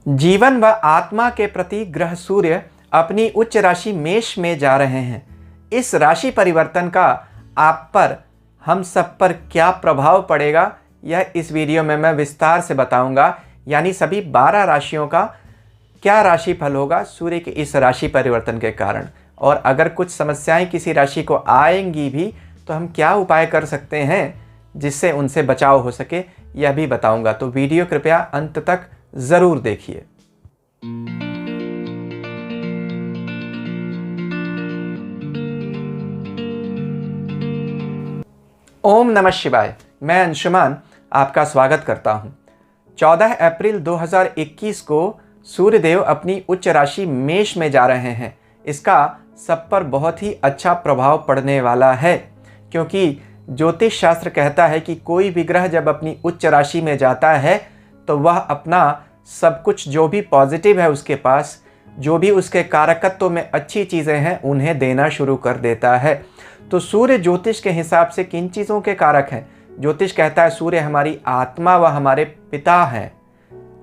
जीवन व आत्मा के प्रति ग्रह सूर्य अपनी उच्च राशि मेष में जा रहे हैं। इस राशि परिवर्तन का आप पर, हम सब पर क्या प्रभाव पड़ेगा, यह इस वीडियो में मैं विस्तार से बताऊंगा। यानी सभी 12 राशियों का क्या राशि फल होगा सूर्य के इस राशि परिवर्तन के कारण, और अगर कुछ समस्याएं किसी राशि को आएंगी भी तो हम क्या उपाय कर सकते हैं जिससे उनसे बचाव हो सके, यह भी बताऊंगा। तो वीडियो कृपया अंत तक ज़रूर देखिए। ओम नमः शिवाय। मैं अंशुमान आपका स्वागत करता हूं। 14 अप्रैल 2021 को सूर्यदेव अपनी उच्च राशि मेष में जा रहे हैं। इसका सब पर बहुत ही अच्छा प्रभाव पड़ने वाला है, क्योंकि ज्योतिष शास्त्र कहता है कि कोई भी ग्रह जब अपनी उच्च राशि में जाता है तो वह अपना सब कुछ, जो भी पॉजिटिव है उसके पास, जो भी उसके कारकत्व में अच्छी चीज़ें हैं, उन्हें देना शुरू कर देता है। तो सूर्य ज्योतिष के हिसाब से किन चीज़ों के कारक हैं? ज्योतिष कहता है सूर्य हमारी आत्मा व हमारे पिता हैं।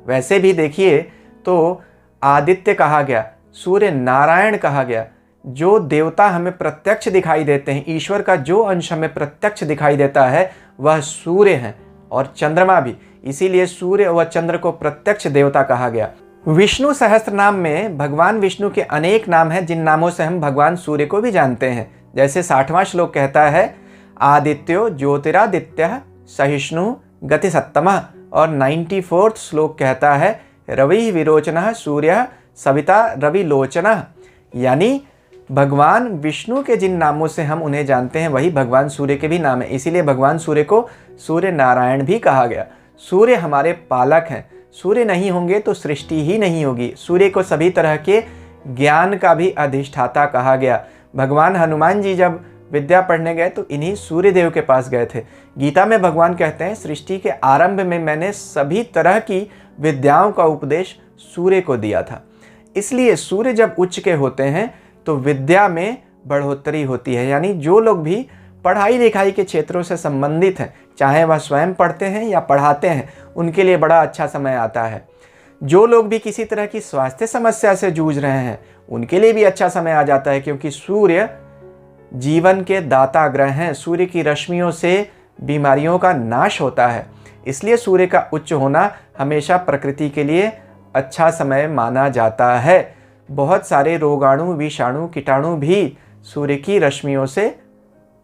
वैसे भी देखिए तो आदित्य कहा गया, सूर्य नारायण कहा गया। जो देवता हमें प्रत्यक्ष दिखाई देते हैं, ईश्वर का जो अंश हमें प्रत्यक्ष दिखाई देता है वह सूर्य है, और चंद्रमा भी। इसीलिए सूर्य व चंद्र को प्रत्यक्ष देवता कहा गया। विष्णु सहस्त्र नाम में भगवान विष्णु के अनेक नाम हैं, जिन नामों से हम भगवान सूर्य को भी जानते हैं। जैसे 60वां श्लोक कहता है, आदित्यो ज्योतिरादित्य सहिष्णु गतिसत्तमः, और 94वां श्लोक कहता है, रवि विरोचनः सूर्य सविता रविलोचनः। यानी भगवान विष्णु के जिन नामों से हम उन्हें जानते हैं वही भगवान सूर्य के भी नाम है। इसीलिए भगवान सूर्य को सूर्य नारायण भी कहा गया। सूर्य हमारे पालक हैं। सूर्य नहीं होंगे तो सृष्टि ही नहीं होगी। सूर्य को सभी तरह के ज्ञान का भी अधिष्ठाता कहा गया। भगवान हनुमान जी जब विद्या पढ़ने गए तो इन्हीं सूर्य देव के पास गए थे। गीता में भगवान कहते हैं, सृष्टि के आरंभ में मैंने सभी तरह की विद्याओं का उपदेश सूर्य को दिया था। इसलिए सूर्य जब उच्च के होते हैं तो विद्या में बढ़ोतरी होती है। यानी जो लोग भी पढ़ाई लिखाई के क्षेत्रों से संबंधित हैं, चाहे वह स्वयं पढ़ते हैं या पढ़ाते हैं, उनके लिए बड़ा अच्छा समय आता है। जो लोग भी किसी तरह की स्वास्थ्य समस्या से जूझ रहे हैं, उनके लिए भी अच्छा समय आ जाता है, क्योंकि सूर्य जीवन के दाता ग्रह हैं। सूर्य की रश्मियों से बीमारियों का नाश होता है। इसलिए सूर्य का उच्च होना हमेशा प्रकृति के लिए अच्छा समय माना जाता है। बहुत सारे रोगाणु, विषाणु, कीटाणु भी सूर्य की रश्मियों से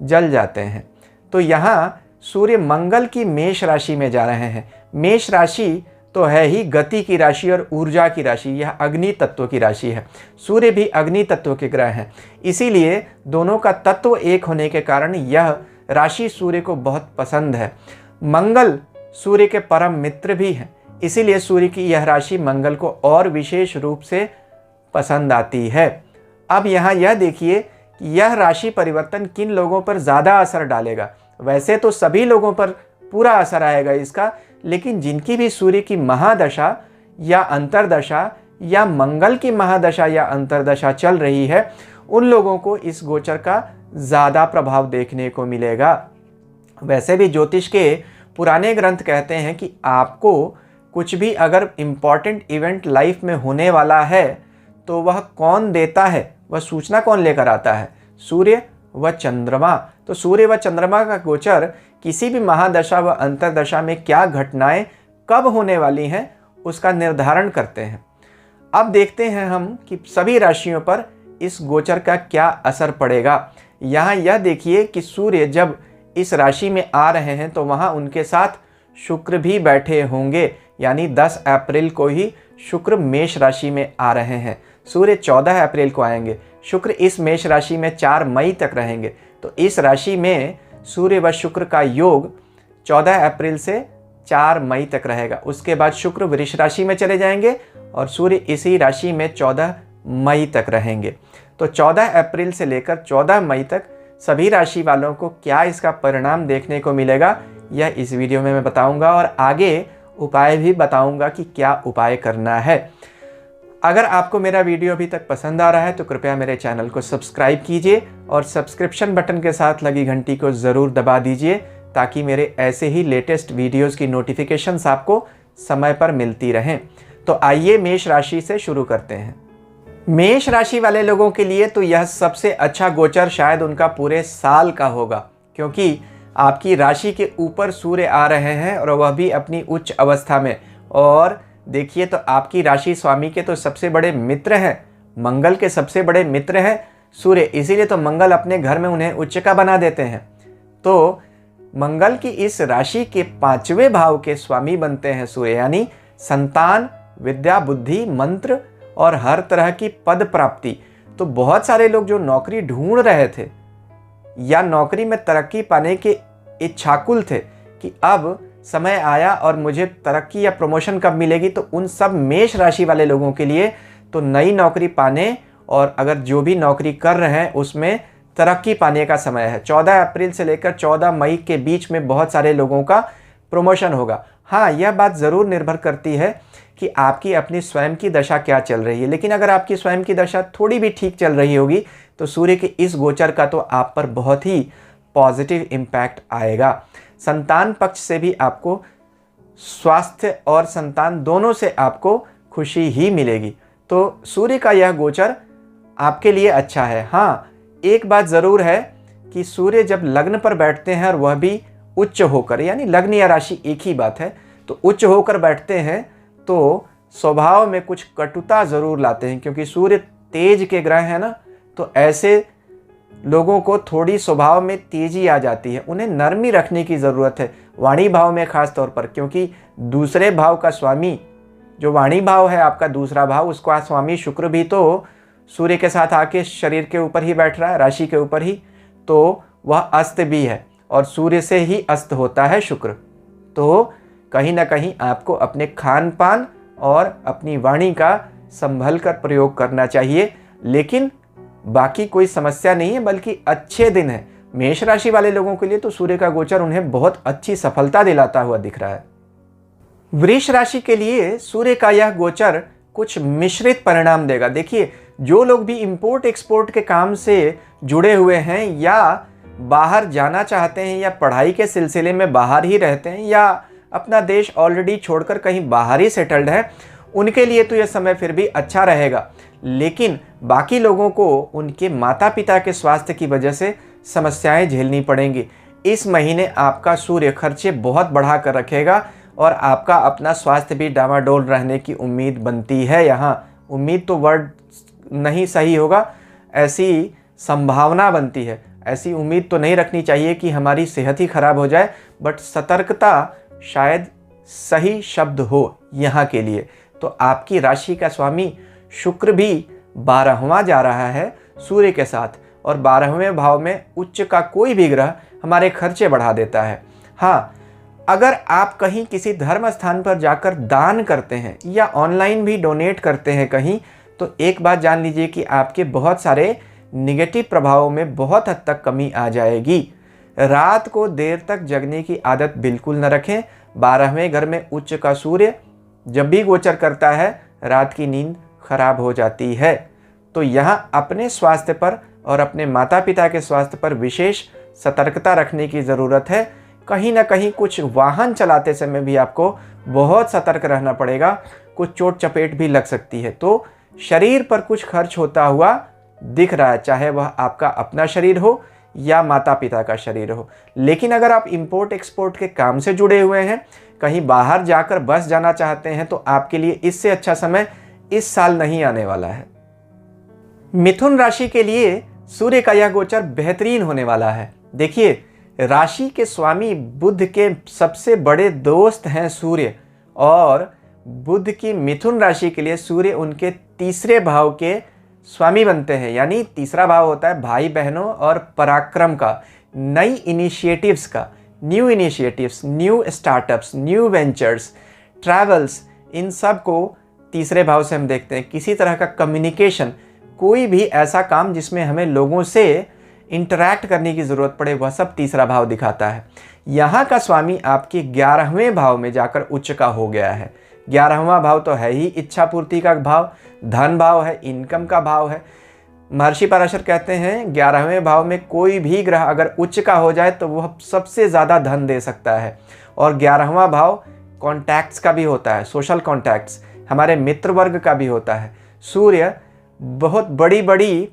जल जाते हैं। तो यहाँ सूर्य मंगल की मेष राशि में जा रहे हैं। मेष राशि तो है ही गति की राशि और ऊर्जा की राशि, यह अग्नि तत्व की राशि है। सूर्य भी अग्नि तत्व के ग्रह हैं। इसीलिए दोनों का तत्व एक होने के कारण यह राशि सूर्य को बहुत पसंद है। मंगल सूर्य के परम मित्र भी हैं। इसीलिए सूर्य की यह राशि मंगल को और विशेष रूप से पसंद आती है। अब यहाँ यह देखिए कि यह राशि परिवर्तन किन लोगों पर ज़्यादा असर डालेगा। वैसे तो सभी लोगों पर पूरा असर आएगा इसका, लेकिन जिनकी भी सूर्य की महादशा या अंतरदशा या मंगल की महादशा या अंतरदशा चल रही है, उन लोगों को इस गोचर का ज़्यादा प्रभाव देखने को मिलेगा। वैसे भी ज्योतिष के पुराने ग्रंथ कहते हैं कि आपको कुछ भी अगर इम्पॉर्टेंट इवेंट लाइफ में होने वाला है तो वह कौन देता है, वह सूचना कौन लेकर आता है? सूर्य व चंद्रमा। तो सूर्य व चंद्रमा का गोचर किसी भी महादशा व अंतरदशा में क्या घटनाएं कब होने वाली हैं उसका निर्धारण करते हैं। अब देखते हैं हम कि सभी राशियों पर इस गोचर का क्या असर पड़ेगा। यहाँ यह देखिए कि सूर्य जब इस राशि में आ रहे हैं तो वहाँ उनके साथ शुक्र भी बैठे होंगे। यानी 10 अप्रैल को ही शुक्र मेष राशि में आ रहे हैं। सूर्य 14 अप्रैल को आएंगे। शुक्र इस मेष राशि में 4 मई तक रहेंगे। तो इस राशि में सूर्य व शुक्र का योग 14 अप्रैल से 4 मई तक रहेगा। उसके बाद शुक्र वृष राशि में चले जाएंगे और सूर्य इसी राशि में 14 मई तक रहेंगे। तो 14 अप्रैल से लेकर 14 मई तक सभी राशि वालों को क्या इसका परिणाम देखने को मिलेगा, यह इस वीडियो में मैं बताऊंगा, और आगे उपाय भी बताऊंगा कि क्या उपाय करना है। अगर आपको मेरा वीडियो अभी तक पसंद आ रहा है तो कृपया मेरे चैनल को सब्सक्राइब कीजिए और सब्सक्रिप्शन बटन के साथ लगी घंटी को ज़रूर दबा दीजिए, ताकि मेरे ऐसे ही लेटेस्ट वीडियोज़ की नोटिफिकेशंस आपको समय पर मिलती रहें। तो आइए मेष राशि से शुरू करते हैं। मेष राशि वाले लोगों के लिए तो यह सबसे अच्छा गोचर शायद उनका पूरे साल का होगा, क्योंकि आपकी राशि के ऊपर सूर्य आ रहे हैं और वह भी अपनी उच्च अवस्था में। और देखिए तो आपकी राशि स्वामी के तो सबसे बड़े मित्र हैं, मंगल के सबसे बड़े मित्र हैं सूर्य, इसीलिए तो मंगल अपने घर में उन्हें उच्च का बना देते हैं। तो मंगल की इस राशि के 5वें भाव के स्वामी बनते हैं सूर्य, यानी संतान, विद्या, बुद्धि, मंत्र और हर तरह की पद प्राप्ति। तो बहुत सारे लोग जो नौकरी ढूंढ रहे थे या नौकरी में तरक्की पाने के इच्छाकुल थे कि अब समय आया और मुझे तरक्की या प्रमोशन कब मिलेगी, तो उन सब मेष राशि वाले लोगों के लिए तो नई नौकरी पाने और अगर जो भी नौकरी कर रहे हैं उसमें तरक्की पाने का समय है। 14 अप्रैल से लेकर 14 मई के बीच में बहुत सारे लोगों का प्रमोशन होगा। हाँ, यह बात ज़रूर निर्भर करती है कि आपकी अपनी स्वयं की दशा क्या चल रही है, लेकिन अगर आपकी स्वयं की दशा थोड़ी भी ठीक चल रही होगी तो सूर्य के इस गोचर का तो आप पर बहुत ही पॉजिटिव इम्पैक्ट आएगा। संतान पक्ष से भी आपको स्वास्थ्य और संतान दोनों से आपको खुशी ही मिलेगी। तो सूर्य का यह गोचर आपके लिए अच्छा है। हाँ, एक बात ज़रूर है कि सूर्य जब लग्न पर बैठते हैं और वह भी उच्च होकर, यानी लग्न या राशि एक ही बात है, तो उच्च होकर बैठते हैं तो स्वभाव में कुछ कटुता ज़रूर लाते हैं, क्योंकि सूर्य तेज के ग्रह है ना, तो ऐसे लोगों को थोड़ी स्वभाव में तेजी आ जाती है। उन्हें नरमी रखने की ज़रूरत है, वाणी भाव में खास तौर पर, क्योंकि दूसरे भाव का स्वामी जो वाणी भाव है आपका दूसरा भाव, उसका स्वामी शुक्र भी तो सूर्य के साथ आके शरीर के ऊपर ही बैठ रहा है, राशि के ऊपर ही, तो वह अस्त भी है और सूर्य से ही अस्त होता है शुक्र। तो कहीं ना कहीं आपको अपने खान पान और अपनी वाणी का संभल कर प्रयोग करना चाहिए, लेकिन बाकी कोई समस्या नहीं है, बल्कि अच्छे दिन है। मेष राशि वाले लोगों के लिए तो सूर्य का गोचर उन्हें बहुत अच्छी सफलता दिलाता हुआ दिख रहा है। वृष राशि के लिए सूर्य का यह गोचर कुछ मिश्रित परिणाम देगा। देखिए, जो लोग भी इंपोर्ट एक्सपोर्ट के काम से जुड़े हुए हैं या बाहर जाना चाहते हैं या पढ़ाई के सिलसिले में बाहर ही रहते हैं या अपना देश ऑलरेडी छोड़कर कहीं बाहर ही सेटल्ड है, उनके लिए तो यह समय फिर भी अच्छा रहेगा। लेकिन बाकी लोगों को उनके माता पिता के स्वास्थ्य की वजह से समस्याएं झेलनी पड़ेंगी। इस महीने आपका सूर्य खर्चे बहुत बढ़ा कर रखेगा और आपका अपना स्वास्थ्य भी डामाडोल रहने की उम्मीद बनती है। यहाँ उम्मीद तो वर्ड नहीं सही होगा, ऐसी संभावना बनती है। ऐसी उम्मीद तो नहीं रखनी चाहिए कि हमारी सेहत ही खराब हो जाए, बट सतर्कता शायद सही शब्द हो यहाँ के लिए। तो आपकी राशि का स्वामी शुक्र भी 12वां जा रहा है सूर्य के साथ, और 12वें भाव में उच्च का कोई भी ग्रह हमारे खर्चे बढ़ा देता है। हाँ, अगर आप कहीं किसी धर्म स्थान पर जाकर दान करते हैं या ऑनलाइन भी डोनेट करते हैं कहीं, तो एक बात जान लीजिए कि आपके बहुत सारे निगेटिव प्रभावों में बहुत हद तक कमी आ जाएगी। रात को देर तक जगने की आदत बिल्कुल न रखें। 12वें घर में उच्च का सूर्य जब भी गोचर करता है, रात की नींद खराब हो जाती है। तो यहाँ अपने स्वास्थ्य पर और अपने माता पिता के स्वास्थ्य पर विशेष सतर्कता रखने की ज़रूरत है। कहीं ना कहीं कुछ वाहन चलाते समय भी आपको बहुत सतर्क रहना पड़ेगा, कुछ चोट चपेट भी लग सकती है। तो शरीर पर कुछ खर्च होता हुआ दिख रहा है, चाहे वह आपका अपना शरीर हो या माता पिता का शरीर हो। लेकिन अगर आप इंपोर्ट एक्सपोर्ट के काम से जुड़े हुए हैं, कहीं बाहर जाकर बस जाना चाहते हैं, तो आपके लिए इससे अच्छा समय इस साल नहीं आने वाला है। मिथुन राशि के लिए सूर्य का यह गोचर बेहतरीन होने वाला है। देखिए, राशि के स्वामी बुध के सबसे बड़े दोस्त हैं सूर्य, और बुध की मिथुन राशि के लिए सूर्य उनके तीसरे भाव के स्वामी बनते हैं। यानी तीसरा भाव होता है भाई बहनों और पराक्रम का, नई इनिशिएटिव्स का, new initiatives, new startups, new ventures, travels, इन सब को तीसरे भाव से हम देखते हैं। किसी तरह का कम्युनिकेशन, कोई भी ऐसा काम जिसमें हमें लोगों से इंटरैक्ट करने की ज़रूरत पड़े, वह सब तीसरा भाव दिखाता है। यहाँ का स्वामी आपके 11वें भाव में जाकर उच्च का हो गया है। 11वां भाव तो है ही इच्छा पूर्ति का भाव, धन भाव है, इनकम का भाव है। महर्षि पराशर कहते हैं 11वें भाव में कोई भी ग्रह अगर उच्च का हो जाए तो वह सबसे ज़्यादा धन दे सकता है। और 11वां भाव कॉन्टैक्ट्स का भी होता है, सोशल कॉन्टैक्ट्स, हमारे मित्र वर्ग का भी होता है। सूर्य बहुत बड़ी बड़ी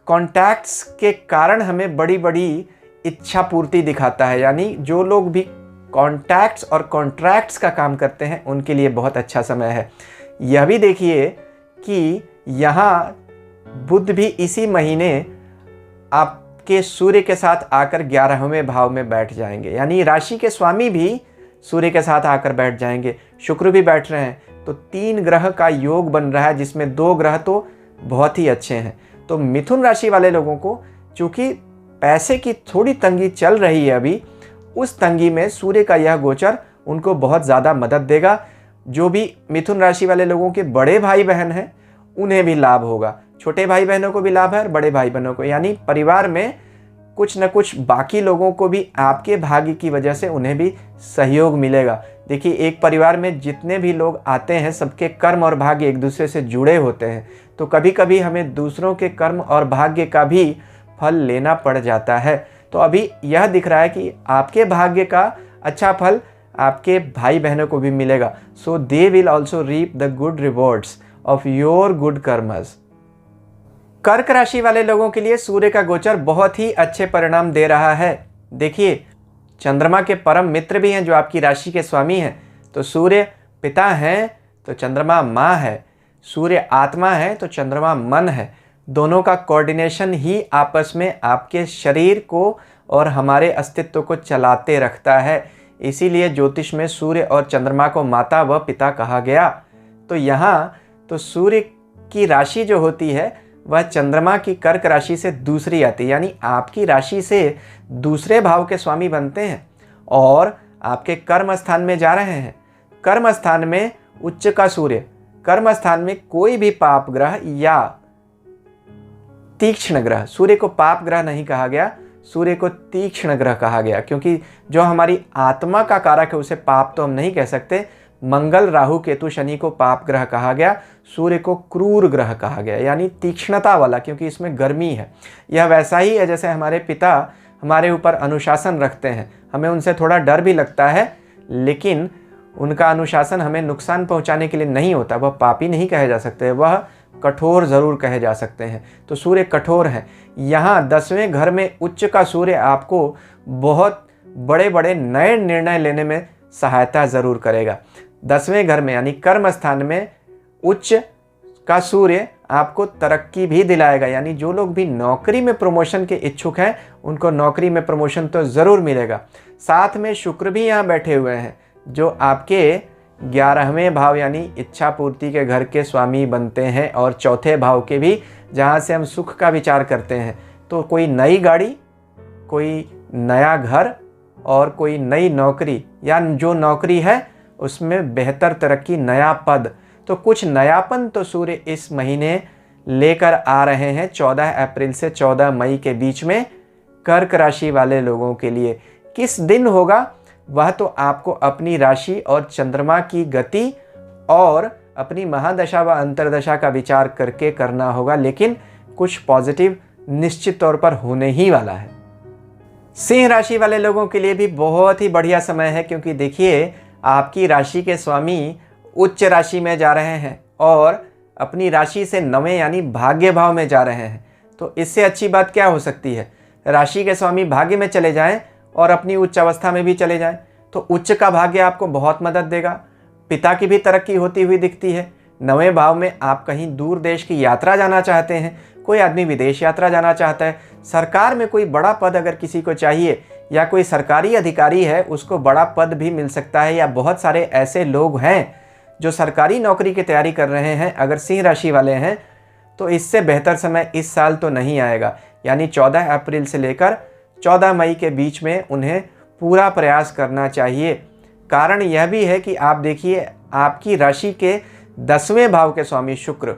कॉन्टैक्ट्स के कारण हमें बड़ी बड़ी इच्छा पूर्ति दिखाता है, यानी जो लोग भी कॉन्टैक्ट्स और कॉन्ट्रैक्ट्स का काम करते हैं उनके लिए बहुत अच्छा समय है। यह भी देखिए कि यहाँ बुध भी इसी महीने आपके सूर्य के साथ आकर 11वें भाव में बैठ जाएंगे, यानी राशि के स्वामी भी सूर्य के साथ आकर बैठ जाएंगे। शुक्र भी बैठ रहे हैं, तो 3 ग्रह का योग बन रहा है, जिसमें 2 ग्रह तो बहुत ही अच्छे हैं। तो मिथुन राशि वाले लोगों को चूंकि पैसे की थोड़ी तंगी चल रही है अभी, उस तंगी में सूर्य का यह गोचर उनको बहुत ज़्यादा मदद देगा। जो भी मिथुन राशि वाले लोगों के बड़े भाई बहन हैं उन्हें भी लाभ होगा, छोटे भाई बहनों को भी लाभ है और बड़े भाई बहनों को, यानी परिवार में कुछ न कुछ बाकी लोगों को भी आपके भाग्य की वजह से उन्हें भी सहयोग मिलेगा। देखिए, एक परिवार में जितने भी लोग आते हैं सबके कर्म और भाग्य एक दूसरे से जुड़े होते हैं, तो कभी कभी हमें दूसरों के कर्म और भाग्य का भी फल लेना पड़ जाता है। तो अभी यह दिख रहा है कि आपके भाग्य का अच्छा फल आपके भाई बहनों को भी मिलेगा। So they will also reap the good rewards of your good karmas. कर्क राशि वाले लोगों के लिए सूर्य का गोचर बहुत ही अच्छे परिणाम दे रहा है। देखिए, चंद्रमा के परम मित्र भी हैं जो आपकी राशि के स्वामी हैं। तो सूर्य पिता हैं तो चंद्रमा माँ है, सूर्य आत्मा है तो चंद्रमा मन है। दोनों का कोऑर्डिनेशन ही आपस में आपके शरीर को और हमारे अस्तित्व को चलाते रखता है। इसीलिए ज्योतिष में सूर्य और चंद्रमा को माता व पिता कहा गया। तो यहाँ तो सूर्य की राशि जो होती है वह चंद्रमा की कर्क राशि से दूसरी आती है, यानी आपकी राशि से दूसरे भाव के स्वामी बनते हैं और आपके कर्म स्थान में जा रहे हैं। कर्म स्थान में उच्च का सूर्य, कर्म स्थान में कोई भी पाप ग्रह या तीक्ष्ण ग्रह, सूर्य को पाप ग्रह नहीं कहा गया, सूर्य को तीक्ष्ण ग्रह कहा गया, क्योंकि जो हमारी आत्मा का कारक है उसे पाप तो हम नहीं कह सकते। मंगल, राहु, केतु, शनि को पाप ग्रह कहा गया, सूर्य को क्रूर ग्रह कहा गया, यानी तीक्ष्णता वाला, क्योंकि इसमें गर्मी है। यह वैसा ही है जैसे हमारे पिता हमारे ऊपर अनुशासन रखते हैं, हमें उनसे थोड़ा डर भी लगता है, लेकिन उनका अनुशासन हमें नुकसान पहुंचाने के लिए नहीं होता। वह पापी नहीं कहे जा सकते, वह कठोर जरूर कहे जा सकते हैं। तो सूर्य कठोर है। यहाँ 10वें घर में उच्च का सूर्य आपको बहुत बड़े बड़े नए निर्णय लेने में सहायता जरूर करेगा। 10वें घर में यानी कर्म स्थान में उच्च का सूर्य आपको तरक्की भी दिलाएगा, यानी जो लोग भी नौकरी में प्रमोशन के इच्छुक हैं उनको नौकरी में प्रमोशन तो ज़रूर मिलेगा। साथ में शुक्र भी यहाँ बैठे हुए हैं जो आपके 11वें भाव यानी इच्छा पूर्ति के घर के स्वामी बनते हैं, और चौथे भाव के भी, जहाँ से हम सुख का विचार करते हैं। तो कोई नई गाड़ी, कोई नया घर और कोई नई नौकरी, या जो नौकरी है उसमें बेहतर तरक्की, नया पद, तो कुछ नयापन तो सूर्य इस महीने लेकर आ रहे हैं 14 अप्रैल से 14 मई के बीच में कर्क राशि वाले लोगों के लिए। किस दिन होगा वह तो आपको अपनी राशि और चंद्रमा की गति और अपनी महादशा व अंतर्दशा का विचार करके करना होगा, लेकिन कुछ पॉजिटिव निश्चित तौर पर होने ही वाला है। सिंह राशि वाले लोगों के लिए भी बहुत ही बढ़िया समय है, क्योंकि देखिए आपकी राशि के स्वामी उच्च राशि में जा रहे हैं और अपनी राशि से 9वें यानी भाग्य भाव में जा रहे हैं। तो इससे अच्छी बात क्या हो सकती है। राशि के स्वामी भाग्य में चले जाएं और अपनी उच्च अवस्था में भी चले जाएं, तो उच्च का भाग्य आपको बहुत मदद देगा। पिता की भी तरक्की होती हुई दिखती है। 9वें भाव में आप कहीं दूर देश की यात्रा जाना चाहते हैं, कोई आदमी विदेश यात्रा जाना चाहता है, सरकार में कोई बड़ा पद अगर किसी को चाहिए, या कोई सरकारी अधिकारी है उसको बड़ा पद भी मिल सकता है, या बहुत सारे ऐसे लोग हैं जो सरकारी नौकरी की तैयारी कर रहे हैं। अगर सिंह राशि वाले हैं तो इससे बेहतर समय इस साल तो नहीं आएगा, यानी 14 अप्रैल से लेकर 14 मई के बीच में उन्हें पूरा प्रयास करना चाहिए। कारण यह भी है कि आप देखिए आपकी राशि के 10वें भाव के स्वामी शुक्र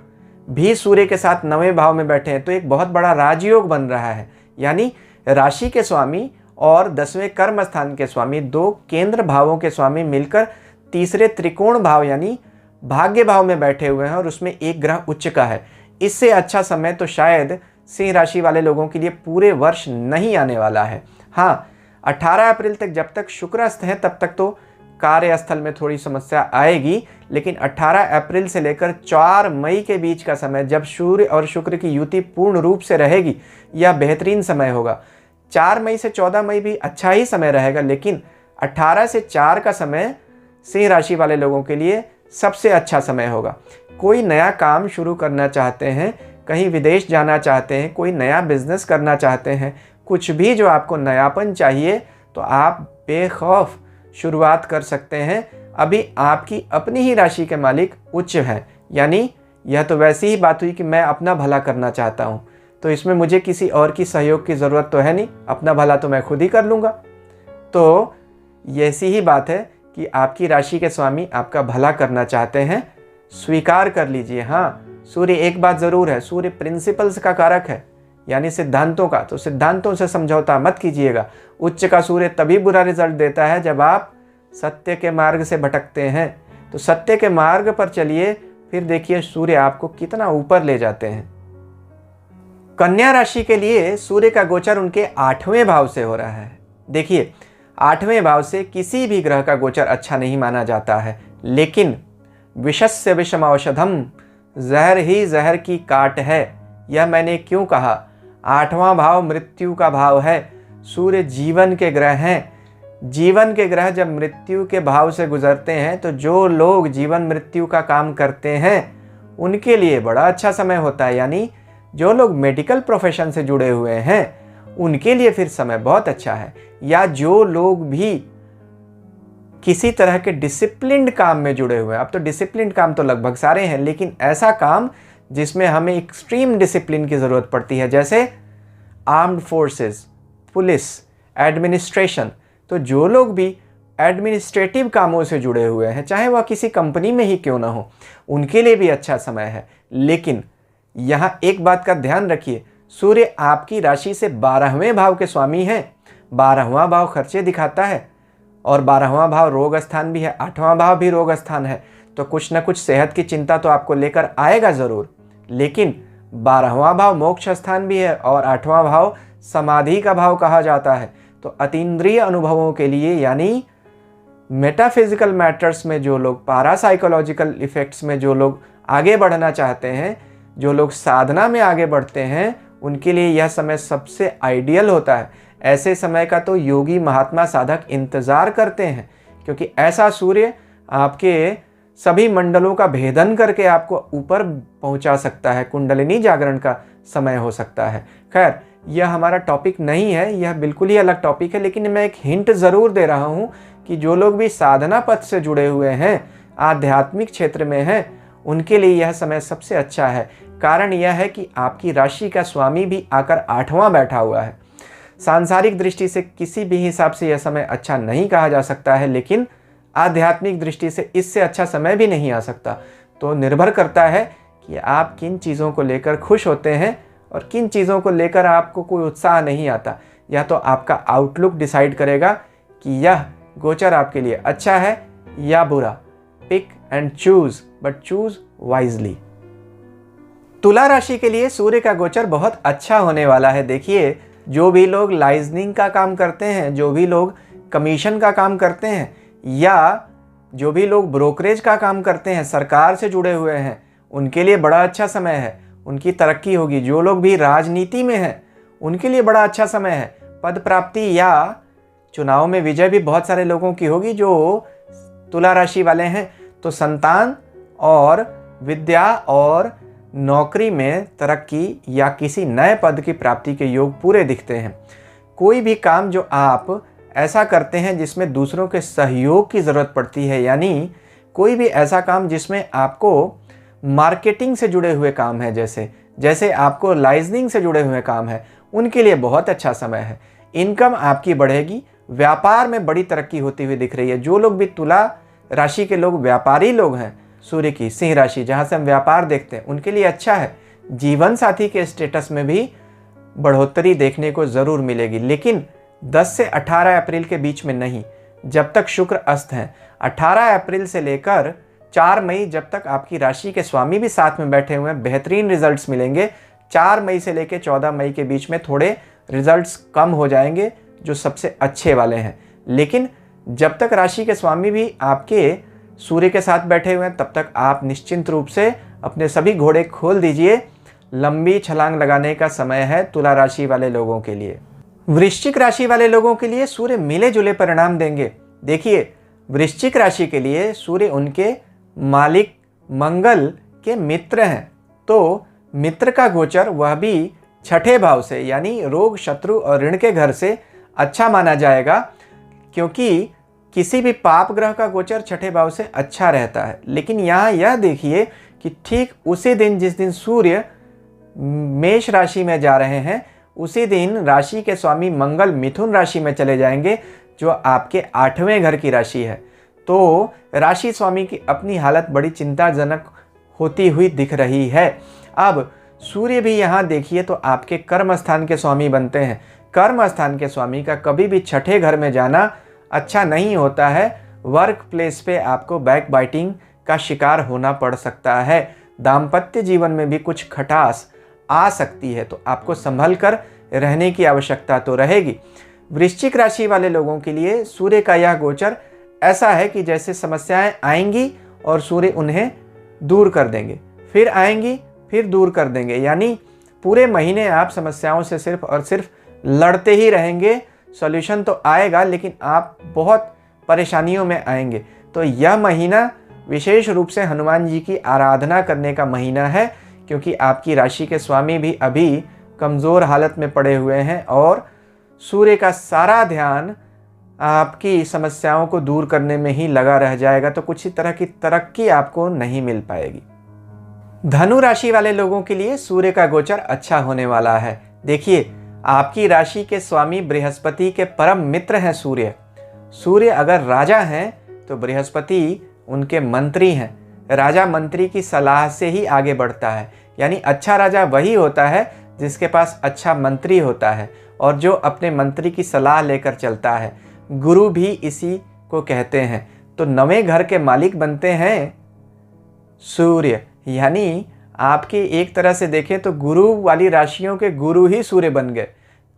भी सूर्य के साथ 9वें भाव में बैठे हैं, तो एक बहुत बड़ा राजयोग बन रहा है। यानी राशि के स्वामी और 10वें कर्म स्थान के स्वामी, 2 केंद्र भावों के स्वामी मिलकर तीसरे त्रिकोण भाव यानी भाग्य भाव में बैठे हुए हैं, और उसमें एक ग्रह उच्च का है। इससे अच्छा समय तो शायद सिंह राशि वाले लोगों के लिए पूरे वर्ष नहीं आने वाला है। हाँ, 18 अप्रैल तक जब तक शुक्रस्त है तब तक तो कार्यस्थल में थोड़ी समस्या आएगी, लेकिन 18 अप्रैल से लेकर 4 मई के बीच का समय, जब सूर्य और शुक्र की युति पूर्ण रूप से रहेगी, यह बेहतरीन समय होगा। 4 मई से 14 मई भी अच्छा ही समय रहेगा, लेकिन 18 से 4 का समय सिंह राशि वाले लोगों के लिए सबसे अच्छा समय होगा। कोई नया काम शुरू करना चाहते हैं, कहीं विदेश जाना चाहते हैं, कोई नया बिजनेस करना चाहते हैं, कुछ भी जो आपको नयापन चाहिए, तो आप बेखौफ शुरुआत कर सकते हैं। अभी आपकी अपनी ही राशि के मालिक उच्च हैं, यानी यह तो वैसी ही बात हुई कि मैं अपना भला करना चाहता हूँ, तो इसमें मुझे किसी और की सहयोग की ज़रूरत तो है नहीं, अपना भला तो मैं खुद ही कर लूँगा। तो ऐसी ही बात है कि आपकी राशि के स्वामी आपका भला करना चाहते हैं, स्वीकार कर लीजिए। हाँ, सूर्य एक बात ज़रूर है, सूर्य प्रिंसिपल्स का कारक है, यानी सिद्धांतों का, तो सिद्धांतों से समझौता मत कीजिएगा। उच्च का सूर्य तभी बुरा रिजल्ट देता है जब आप सत्य के मार्ग से भटकते हैं। तो सत्य के मार्ग पर चलिए, फिर देखिए सूर्य आपको कितना ऊपर ले जाते हैं। कन्या राशि के लिए सूर्य का गोचर उनके 8वें भाव से हो रहा है। देखिए, 8वें भाव से किसी भी ग्रह का गोचर अच्छा नहीं माना जाता है, लेकिन विषस्य विषम औषधम, जहर ही जहर की काट है। यह मैंने क्यों कहा? 8वां भाव मृत्यु का भाव है। सूर्य जीवन के ग्रह हैं। जीवन के ग्रह जब मृत्यु के भाव से गुजरते हैं, तो जो लोग जीवन मृत्यु का काम करते हैं उनके लिए बड़ा अच्छा समय होता है। यानी जो लोग मेडिकल प्रोफेशन से जुड़े हुए हैं उनके लिए फिर समय बहुत अच्छा है। या जो लोग भी किसी तरह के डिसिप्लिन्ड काम में जुड़े हुए हैं, अब तो डिसिप्लिन्ड काम तो लगभग सारे हैं, लेकिन ऐसा काम जिसमें हमें एक्सट्रीम डिसिप्लिन की ज़रूरत पड़ती है, जैसे आर्म्ड फोर्सेस, पुलिस, एडमिनिस्ट्रेशन, तो जो लोग भी एडमिनिस्ट्रेटिव कामों से जुड़े हुए हैं, चाहे वह किसी कंपनी में ही क्यों ना हो, उनके लिए भी अच्छा समय है। लेकिन यहाँ एक बात का ध्यान रखिए, सूर्य आपकी राशि से 12वें भाव के स्वामी हैं। 12वां भाव खर्चे दिखाता है और 12वां भाव रोग स्थान भी है, 8वां भाव भी रोग स्थान है, तो कुछ ना कुछ सेहत की चिंता तो आपको लेकर आएगा ज़रूर। लेकिन 12वां भाव मोक्ष स्थान भी है और 8वां भाव समाधि का भाव कहा जाता है। तो अतीन्द्रिय अनुभवों के लिए, यानी मेटाफिजिकल मैटर्स में जो लोग, पारासाइकोलॉजिकल इफेक्ट्स में जो लोग आगे बढ़ना चाहते हैं, जो लोग साधना में आगे बढ़ते हैं, उनके लिए यह समय सबसे आइडियल होता है। ऐसे समय का तो योगी महात्मा साधक इंतज़ार करते हैं, क्योंकि ऐसा सूर्य आपके सभी मंडलों का भेदन करके आपको ऊपर पहुंचा सकता है। कुंडलिनी जागरण का समय हो सकता है। खैर, यह हमारा टॉपिक नहीं है, यह बिल्कुल ही अलग टॉपिक है, लेकिन मैं एक हिंट ज़रूर दे रहा हूँ कि जो लोग भी साधना पथ से जुड़े हुए हैं, आध्यात्मिक क्षेत्र में हैं, उनके लिए यह समय सबसे अच्छा है। कारण यह है कि आपकी राशि का स्वामी भी आकर 8वां बैठा हुआ है। सांसारिक दृष्टि से किसी भी हिसाब से यह समय अच्छा नहीं कहा जा सकता है, लेकिन आध्यात्मिक दृष्टि से इससे अच्छा समय भी नहीं आ सकता। तो निर्भर करता है कि आप किन चीज़ों को लेकर खुश होते हैं और किन चीज़ों को लेकर आपको कोई उत्साह नहीं आता। यह तो आपका आउटलुक डिसाइड करेगा कि यह गोचर आपके लिए अच्छा है या बुरा। Pick and choose, but choose wisely. तुला राशि के लिए सूर्य का गोचर बहुत अच्छा होने वाला है। देखिए, जो भी लोग लाइजनिंग का काम करते हैं, जो भी लोग कमीशन का काम करते हैं, या जो भी लोग ब्रोकरेज का काम करते हैं, सरकार से जुड़े हुए हैं, उनके लिए बड़ा अच्छा समय है। उनकी तरक्की होगी। जो लोग भी राजनीति में हैं, उनके लिए बड़ा अच्छा समय है। पद प्राप्ति या चुनाव में विजय भी बहुत सारे लोगों की होगी जो तुला राशि वाले हैं। तो संतान और विद्या और नौकरी में तरक्की या किसी नए पद की प्राप्ति के योग पूरे दिखते हैं। कोई भी काम जो आप ऐसा करते हैं जिसमें दूसरों के सहयोग की ज़रूरत पड़ती है, यानी कोई भी ऐसा काम जिसमें आपको मार्केटिंग से जुड़े हुए काम है, जैसे आपको लाइजनिंग से जुड़े हुए काम है, उनके लिए बहुत अच्छा समय है। इनकम आपकी बढ़ेगी। व्यापार में बड़ी तरक्की होती हुई दिख रही है। जो लोग भी तुला राशि के लोग व्यापारी लोग हैं, सूर्य की सिंह राशि जहाँ से हम व्यापार देखते हैं, उनके लिए अच्छा है। जीवन साथी के स्टेटस में भी बढ़ोतरी देखने को ज़रूर मिलेगी, लेकिन 10 से 18 अप्रैल के बीच में नहीं, जब तक शुक्र अस्त हैं। 18 अप्रैल से लेकर 4 मई, जब तक आपकी राशि के स्वामी भी साथ में बैठे हुए हैं, बेहतरीन रिजल्ट्स मिलेंगे। 4 मई से लेकर 14 मई के बीच में थोड़े रिजल्ट्स कम हो जाएंगे, जो सबसे अच्छे वाले हैं। लेकिन जब तक राशि के स्वामी भी आपके सूर्य के साथ बैठे हुए हैं तब तक आप निश्चिंत रूप से अपने सभी घोड़े खोल दीजिए। लंबी छलांग लगाने का समय है तुला राशि वाले लोगों के लिए। वृश्चिक राशि वाले लोगों के लिए सूर्य मिले जुले परिणाम देंगे। देखिए, वृश्चिक राशि के लिए सूर्य उनके मालिक मंगल के मित्र हैं, तो मित्र का गोचर वह भी छठे भाव से यानी रोग, शत्रु और ऋण के घर से अच्छा माना जाएगा, क्योंकि किसी भी पाप ग्रह का गोचर छठे भाव से अच्छा रहता है। लेकिन यहाँ यह देखिए कि ठीक उसी दिन जिस दिन सूर्य मेष राशि में जा रहे हैं, उसी दिन राशि के स्वामी मंगल मिथुन राशि में चले जाएंगे, जो आपके 8वें घर की राशि है। तो राशि स्वामी की अपनी हालत बड़ी चिंताजनक होती हुई दिख रही है। अब सूर्य भी यहाँ देखिए तो आपके कर्म स्थान के स्वामी बनते हैं। कर्म स्थान के स्वामी का कभी भी छठे घर में जाना अच्छा नहीं होता है। वर्क प्लेस पे आपको बैक बाइटिंग का शिकार होना पड़ सकता है। दाम्पत्य जीवन में भी कुछ खटास आ सकती है, तो आपको संभल कर रहने की आवश्यकता तो रहेगी। वृश्चिक राशि वाले लोगों के लिए सूर्य का यह गोचर ऐसा है कि जैसे समस्याएं आएंगी और सूर्य उन्हें दूर कर देंगे, फिर आएंगी फिर दूर कर देंगे, यानी पूरे महीने आप समस्याओं से सिर्फ और सिर्फ लड़ते ही रहेंगे। सॉल्यूशन तो आएगा लेकिन आप बहुत परेशानियों में आएंगे। तो यह महीना विशेष रूप से हनुमान जी की आराधना करने का महीना है, क्योंकि आपकी राशि के स्वामी भी अभी कमज़ोर हालत में पड़े हुए हैं और सूर्य का सारा ध्यान आपकी समस्याओं को दूर करने में ही लगा रह जाएगा, तो कुछ ही तरह की तरक्की आपको नहीं मिल पाएगी। धनु राशि वाले लोगों के लिए सूर्य का गोचर अच्छा होने वाला है। देखिए, आपकी राशि के स्वामी बृहस्पति के परम मित्र हैं सूर्य। सूर्य अगर राजा हैं तो बृहस्पति उनके मंत्री हैं। राजा मंत्री की सलाह से ही आगे बढ़ता है, यानी अच्छा राजा वही होता है जिसके पास अच्छा मंत्री होता है और जो अपने मंत्री की सलाह लेकर चलता है। गुरु भी इसी को कहते हैं। तो 9वें घर के मालिक बनते हैं सूर्य, यानी आपके एक तरह से देखें तो गुरु वाली राशियों के गुरु ही सूर्य बन गए।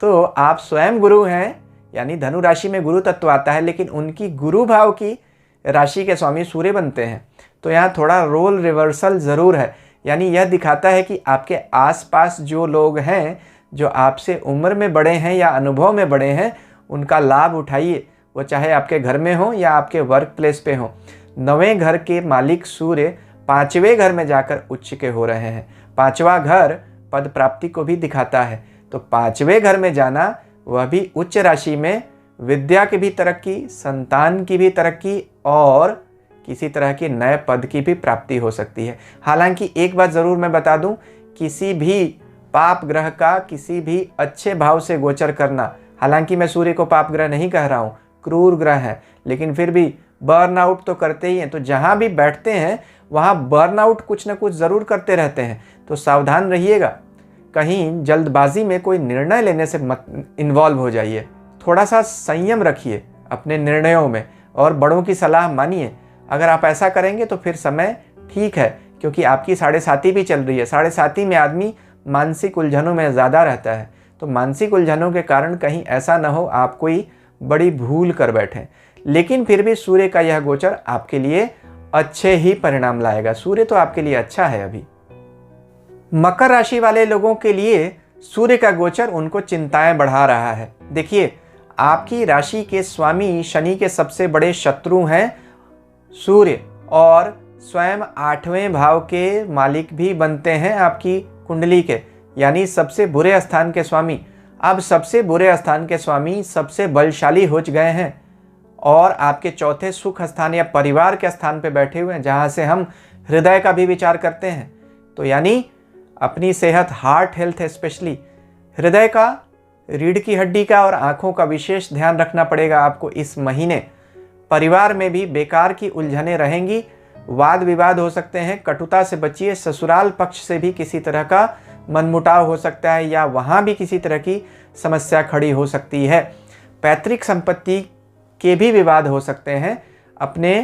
तो आप स्वयं गुरु हैं, यानी धनु राशि में गुरु तत्व आता है, लेकिन उनकी गुरु भाव की राशि के स्वामी सूर्य बनते हैं। तो यहाँ थोड़ा रोल रिवर्सल ज़रूर है, यानी यह दिखाता है कि आपके आसपास जो लोग हैं, जो आपसे उम्र में बड़े हैं या अनुभव में बड़े हैं, उनका लाभ उठाइए। वो चाहे आपके घर में हो या आपके वर्क प्लेस पे हो। 9वें घर के मालिक सूर्य 5वें घर में जाकर उच्च के हो रहे हैं। 5वां घर पद प्राप्ति को भी दिखाता है। तो 5वें घर में जाना, वह भी उच्च राशि में, विद्या की भी तरक्की, संतान की भी तरक्की और किसी तरह के नए पद की भी प्राप्ति हो सकती है। हालांकि एक बात ज़रूर मैं बता दूं, किसी भी पाप ग्रह का किसी भी अच्छे भाव से गोचर करना, हालांकि मैं सूर्य को पाप ग्रह नहीं कह रहा हूँ, क्रूर ग्रह है, लेकिन फिर भी बर्नआउट तो करते ही हैं। तो जहाँ भी बैठते हैं वहाँ बर्नआउट कुछ न कुछ ज़रूर करते रहते हैं। तो सावधान रहिएगा, कहीं जल्दबाजी में कोई निर्णय लेने से मत इन्वॉल्व हो जाइए। थोड़ा सा संयम रखिए अपने निर्णयों में और बड़ों की सलाह मानिए। अगर आप ऐसा करेंगे तो फिर समय ठीक है, क्योंकि आपकी 7.5 भी चल रही है। 7.5 में आदमी मानसिक उलझनों में ज़्यादा रहता है। तो मानसिक उलझनों के कारण कहीं ऐसा ना हो आप कोई बड़ी भूल कर बैठें। लेकिन फिर भी सूर्य का यह गोचर आपके लिए अच्छे ही परिणाम लाएगा। सूर्य तो आपके लिए अच्छा है। अभी मकर राशि वाले लोगों के लिए सूर्य का गोचर उनको चिंताएं बढ़ा रहा है। देखिए, आपकी राशि के स्वामी शनि के सबसे बड़े शत्रु हैं सूर्य, और स्वयं 8वें भाव के मालिक भी बनते हैं आपकी कुंडली के, यानी सबसे बुरे स्थान के स्वामी। अब सबसे बुरे स्थान के स्वामी सबसे बलशाली हो गए हैं और आपके चौथे सुख स्थान या परिवार के स्थान पे बैठे हुए हैं, जहां से हम हृदय का भी विचार करते हैं। तो यानी अपनी सेहत, हार्ट हेल्थ, स्पेशली हृदय का, रीढ़ की हड्डी का और आँखों का विशेष ध्यान रखना पड़ेगा आपको इस महीने। परिवार में भी बेकार की उलझनें रहेंगी, वाद विवाद हो सकते हैं, कटुता से बचिए। ससुराल पक्ष से भी किसी तरह का मनमुटाव हो सकता है या वहाँ भी किसी तरह की समस्या खड़ी हो सकती है। पैतृक संपत्ति के भी विवाद हो सकते हैं। अपने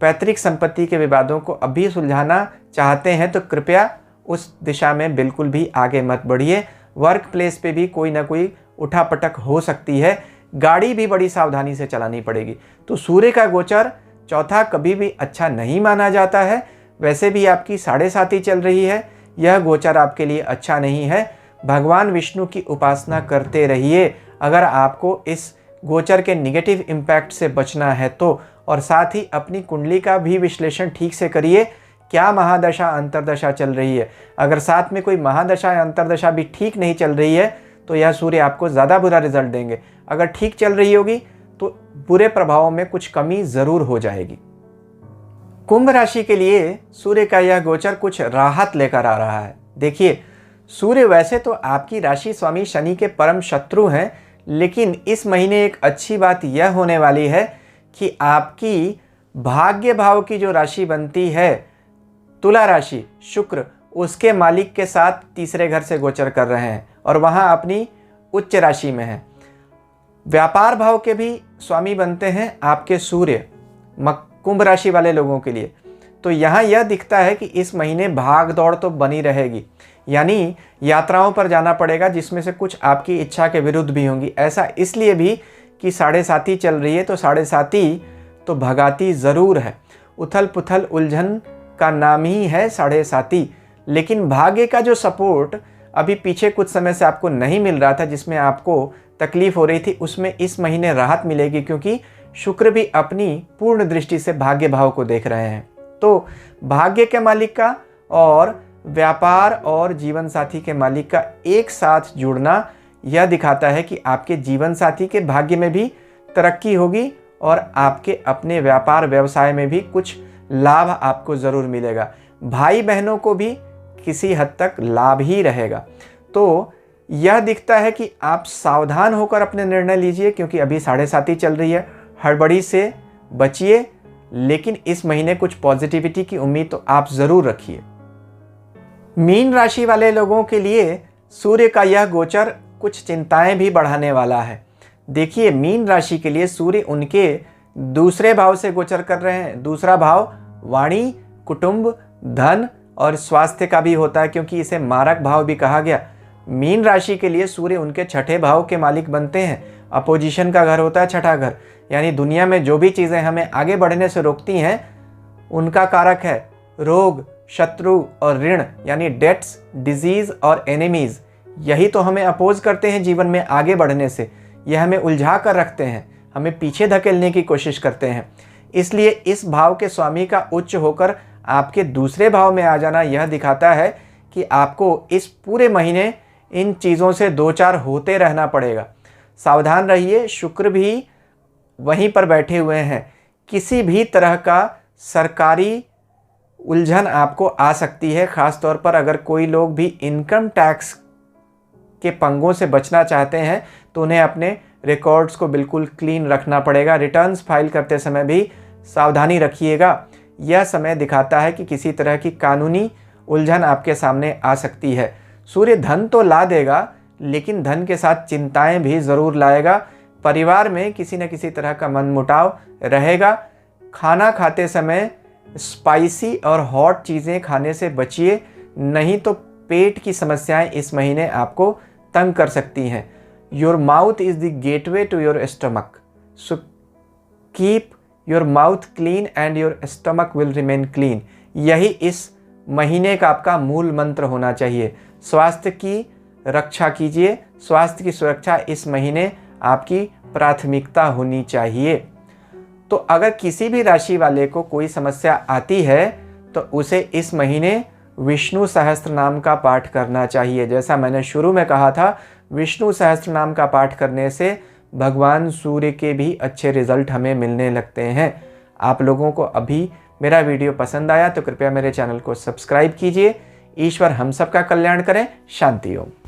पैतृक संपत्ति के विवादों को अभी सुलझाना चाहते हैं तो कृपया उस दिशा में बिल्कुल भी आगे मत बढ़िए। वर्क प्लेस पे भी कोई ना कोई उठापटक हो सकती है, गाड़ी भी बड़ी सावधानी से चलानी पड़ेगी। तो सूर्य का गोचर चौथा कभी भी अच्छा नहीं माना जाता है। वैसे भी आपकी 7.5 चल रही है, यह गोचर आपके लिए अच्छा नहीं है। भगवान विष्णु की उपासना करते रहिए अगर आपको इस गोचर के निगेटिव इम्पैक्ट से बचना है तो। और साथ ही अपनी कुंडली का भी विश्लेषण ठीक से करिए, क्या महादशा अंतरदशा चल रही है। अगर साथ में कोई महादशा या अंतरदशा भी ठीक नहीं चल रही है तो यह सूर्य आपको ज़्यादा बुरा रिजल्ट देंगे। अगर ठीक चल रही होगी तो बुरे प्रभावों में कुछ कमी ज़रूर हो जाएगी। कुंभ राशि के लिए सूर्य का यह गोचर कुछ राहत लेकर आ रहा है। देखिए, सूर्य वैसे तो आपकी राशि स्वामी शनि के परम शत्रु हैं, लेकिन इस महीने एक अच्छी बात यह होने वाली है कि आपकी भाग्य भाव की जो राशि बनती है तुला राशि, शुक्र उसके मालिक के साथ तीसरे घर से गोचर कर रहे हैं और वहाँ अपनी उच्च राशि में है। व्यापार भाव के भी स्वामी बनते हैं आपके सूर्य कुंभ राशि वाले लोगों के लिए। तो यहाँ यह दिखता है कि इस महीने भाग दौड़ तो बनी रहेगी, यानी यात्राओं पर जाना पड़ेगा जिसमें से कुछ आपकी इच्छा के विरुद्ध भी होंगी। ऐसा इसलिए भी कि 7.5 चल रही है तो 7.5 तो भगाती ज़रूर है। उथल पुथल उलझन का नाम ही है 7.5। लेकिन भाग्य का जो सपोर्ट अभी पीछे कुछ समय से आपको नहीं मिल रहा था, जिसमें आपको तकलीफ हो रही थी, उसमें इस महीने राहत मिलेगी क्योंकि शुक्र भी अपनी पूर्ण दृष्टि से भाग्य भाव को देख रहे हैं। तो भाग्य के मालिक का और व्यापार और जीवन साथी के मालिक का एक साथ जुड़ना यह दिखाता है कि आपके जीवन साथी के भाग्य में भी तरक्की होगी और आपके अपने व्यापार व्यवसाय में भी कुछ लाभ आपको ज़रूर मिलेगा। भाई बहनों को भी किसी हद तक लाभ ही रहेगा। तो यह दिखता है कि आप सावधान होकर अपने निर्णय लीजिए क्योंकि अभी 7.5 चल रही है। हड़बड़ी से बचिए, लेकिन इस महीने कुछ पॉजिटिविटी की उम्मीद तो आप ज़रूर रखिए। मीन राशि वाले लोगों के लिए सूर्य का यह गोचर कुछ चिंताएं भी बढ़ाने वाला है। देखिए, मीन राशि के लिए सूर्य उनके दूसरे भाव से गोचर कर रहे हैं। दूसरा भाव वाणी, कुटुंब, धन और स्वास्थ्य का भी होता है क्योंकि इसे मारक भाव भी कहा गया। मीन राशि के लिए सूर्य उनके छठे भाव के मालिक बनते हैं। अपोजिशन का घर होता है छठा घर, यानी दुनिया में जो भी चीज़ें हमें आगे बढ़ने से रोकती हैं उनका कारक है रोग, शत्रु और ऋण, यानी डेट्स, डिजीज़ और एनिमीज़। यही तो हमें अपोज करते हैं जीवन में आगे बढ़ने से। यह हमें उलझा कर रखते हैं, हमें पीछे धकेलने की कोशिश करते हैं। इसलिए इस भाव के स्वामी का उच्च होकर आपके दूसरे भाव में आ जाना यह दिखाता है कि आपको इस पूरे महीने इन चीज़ों से दो चार होते रहना पड़ेगा। सावधान रहिए, शुक्र भी वहीं पर बैठे हुए हैं। किसी भी तरह का सरकारी उलझन आपको आ सकती है, ख़ास तौर पर अगर कोई लोग भी इनकम टैक्स के पंगों से बचना चाहते हैं तो उन्हें अपने रिकॉर्ड्स को बिल्कुल क्लीन रखना पड़ेगा। रिटर्न्स फाइल करते समय भी सावधानी रखिएगा। यह समय दिखाता है कि किसी तरह की कानूनी उलझन आपके सामने आ सकती है। सूर्य धन तो ला देगा, लेकिन धन के साथ चिंताएं भी ज़रूर लाएगा। परिवार में किसी न किसी तरह का मनमुटाव रहेगा। खाना खाते समय स्पाइसी और हॉट चीज़ें खाने से बचिए, नहीं तो पेट की समस्याएं इस महीने आपको तंग कर सकती हैं। Your mouth is the gateway to your stomach, so keep your mouth clean and your stomach will remain clean. यही इस महीने का आपका मूल मंत्र होना चाहिए। स्वास्थ्य की रक्षा कीजिए, स्वास्थ्य की सुरक्षा इस महीने आपकी प्राथमिकता होनी चाहिए। तो अगर किसी भी राशि वाले को कोई समस्या आती है तो उसे इस महीने विष्णु सहस्त्र नाम का पाठ करना चाहिए। जैसा मैंने शुरू में कहा था, विष्णु सहस्त्र नाम का पाठ करने से भगवान सूर्य के भी अच्छे रिजल्ट हमें मिलने लगते हैं। आप लोगों को अभी मेरा वीडियो पसंद आया तो कृपया मेरे चैनल को सब्सक्राइब कीजिए। ईश्वर हम सबका कल्याण करें। शांति ओम।